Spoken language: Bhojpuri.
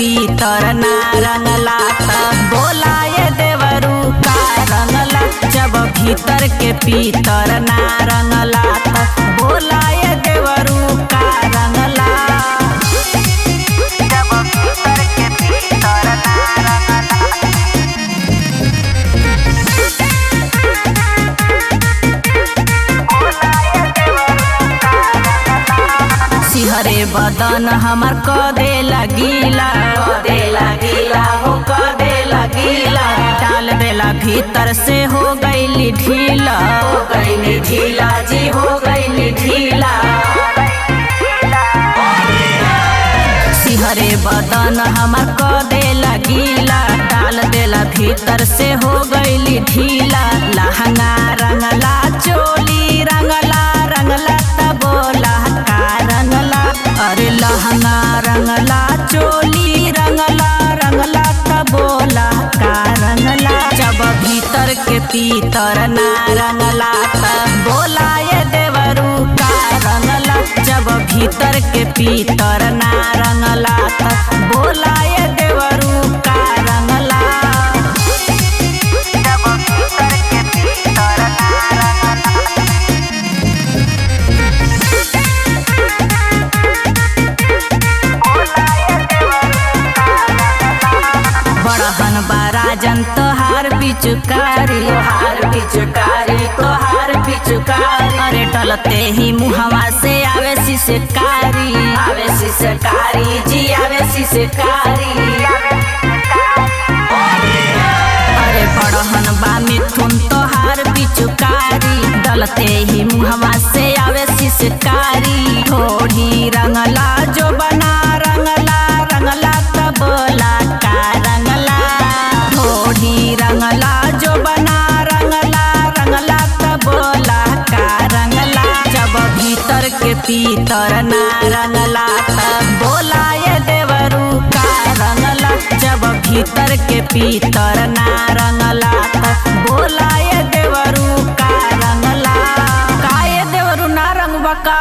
पीतर ना रंगला त बोलाए देवरू का रंगला। जब भीतर के पीतर ना रंगला त बोलाए देवरू का रंगला। जब भीतर के पीतर ना रंगला सिहरे बदन हमार कदे लगीला हो कदे लगीला। डाल देला भीतर से हो गईली ढीला जी हो गईली ढीला। सिहरे बदन हमार कदे लगीला। डाल देला भीतर से हो गईली ढीला। लहंगा रंगला चोली रंगला रंगला त बोला का रंगला। अरे लहंगा रंगला चोली रंगला रंगला त बोला का रंगला। जब भीतर के पीतर ना रंगला त बोलाए देवरू का रंगला। जब भीतर के पीतर ना रंगला त बोलाए देवरू का रंगला। जब भीतर के पीतर ना रंगला बड़हन बाराजन तोहार पिचुकारी तोहार पिचुकारी। अरे टलते ही मुहवा से आवे सिसकारी जी आवे सिसकारी। अरे बड़हन बा मिथुन तोहार पिचुकारी। डलते ही मुहवा से आवे सिसकारी। थोड़ी रंगला जो बना रंगला रंगला त बोला का रंगला। थोड़ी रंगला जो बना रंगला रंगला त बोला का रंगला। जब भीतर के पीतर ना रंगला त बोलाए देवरू का रंगला। जब भीतर के पीतर ना रंगला त बोलाए देवरू का रंगला। काए देवरू ना रंगबा का।